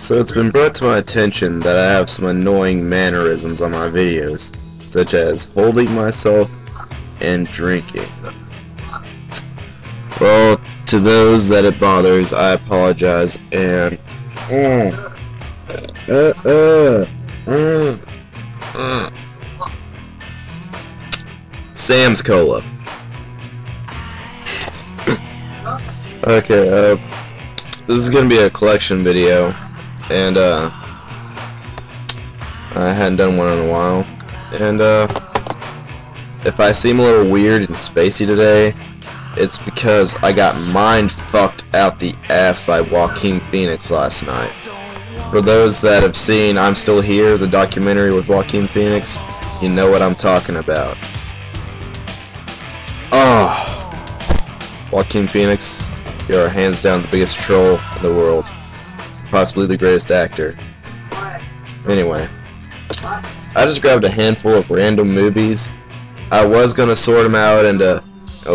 So it's been brought to my attention that I have some annoying mannerisms on my videos, such as holding myself and drinking. Well, to those that it bothers, I apologize, and Sam's Cola. Okay, this is gonna be a collection video, and I hadn't done one in a while, and if I seem a little weird and spacey today, it's because I got mind fucked out the ass by Joaquin Phoenix last night. For those that have seen I'm Still Here, the documentary with Joaquin Phoenix, you know what I'm talking about. Oh, Joaquin Phoenix, you are hands down the biggest troll in the world. Possibly the greatest actor. Anyway, I just grabbed a handful of random movies. I was gonna sort them out into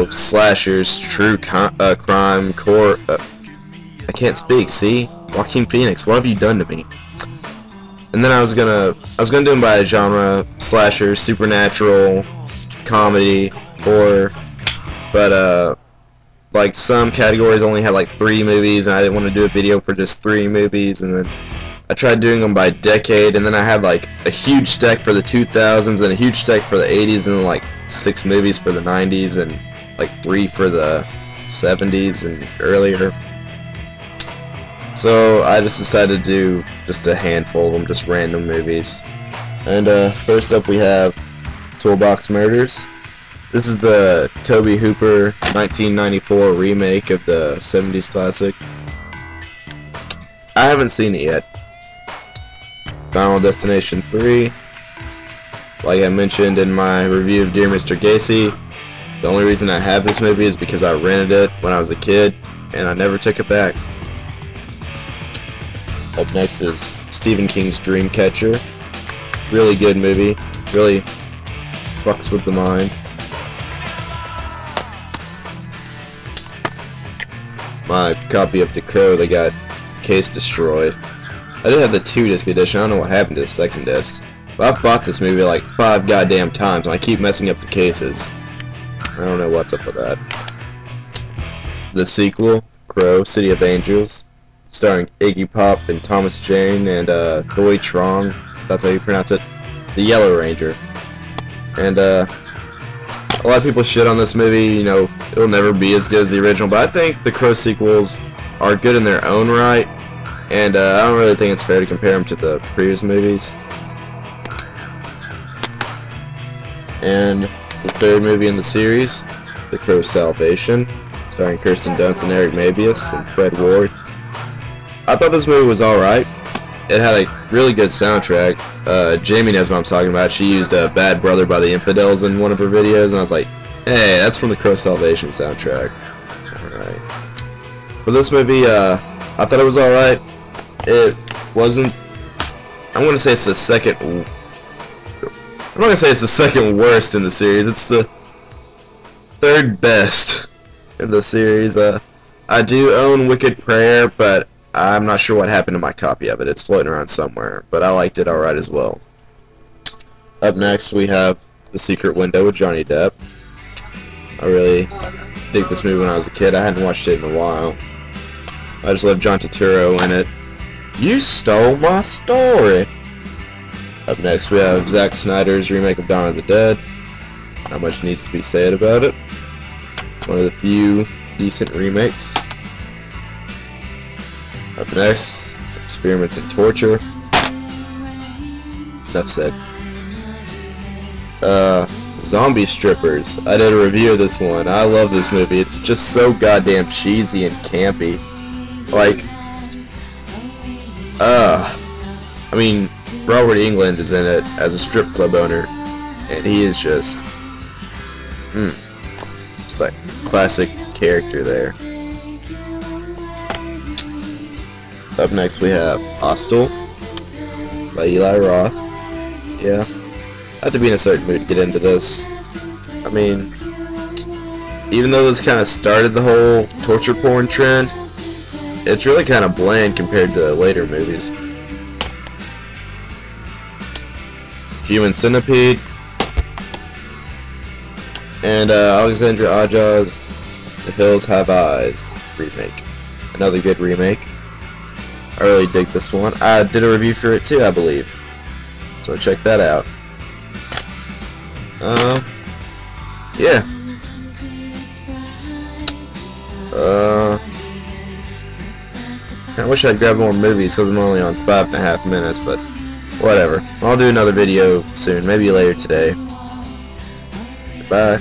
slashers, true crime, core. I can't speak. See, Joaquin Phoenix, what have you done to me? And then I was gonna do them by genre: slasher, supernatural, comedy, horror. But like some categories only had like 3 movies, and I didn't want to do a video for just 3 movies. And then I tried doing them by decade, and then I had like a huge stack for the 2000s and a huge stack for the 80s, and then like 6 movies for the 90s and like 3 for the 70s and earlier. So I just decided to do just a handful of them, just random movies. And first up we have Toolbox Murders. This is the Tobe Hooper 1994 remake of the 70s classic. I haven't seen it yet. Final Destination 3. Like I mentioned in my review of Dear Mr. Gacy, the only reason I have this movie is because I rented it when I was a kid, and I never took it back. Up next is Stephen King's Dreamcatcher. Really good movie. Really fucks with the mind. My copy of The Crow that got case destroyed. I did have the 2-disc edition. I don't know what happened to the 2nd disc. But I've bought this movie like 5 goddamn times, and I keep messing up the cases. I don't know what's up with that. The sequel, Crow, City of Angels, starring Iggy Pop and Thomas Jane and Thoi Trong, that's how you pronounce it, the Yellow Ranger. And a lot of people shit on this movie, you know, it'll never be as good as the original, but I think the Crow sequels are good in their own right, and I don't really think it's fair to compare them to the previous movies. And the 3rd movie in the series, The Crow's Salvation, starring Kirsten Dunst and Eric Mabius and Fred Ward. I thought this movie was alright. It had a really good soundtrack. Jamie knows what I'm talking about. She used Bad Brother by the Infidels in one of her videos, and I was like, hey, that's from the Crow's Salvation soundtrack. Alright. For this movie, I thought it was alright. It wasn't... I'm going to say it's the second... I'm not going to say it's the second worst in the series. It's the 3rd best in the series. I do own Wicked Prayer, but I'm not sure what happened to my copy of it. It's floating around somewhere, but I liked it alright as well. Up next, we have The Secret Window with Johnny Depp. I really dig this movie when I was a kid. I hadn't watched it in a while. I just love John Turturro in it. You stole my story! Up next, we have Zack Snyder's remake of Dawn of the Dead. Not much needs to be said about it. One of the few decent remakes. Up next, Experiments in Torture. Enough said. Zombie Strippers. I did a review of this one. I love this movie. It's just so goddamn cheesy and campy. Like, I mean, Robert Englund is in it as a strip club owner, and he is just, just like classic character there. Up next we have Hostel by Eli Roth. Yeah, I have to be in a certain mood to get into this. I mean, even though this kind of started the whole torture porn trend, it's really kind of bland compared to later movies. Human Centipede, and Alexandra Aja's The Hills Have Eyes remake. Another good remake. I really dig this one. I did a review for it too, I believe. So check that out. Yeah. I wish I'd grab more movies because I'm only on 5.5 minutes, but whatever. I'll do another video soon, maybe later today. Bye.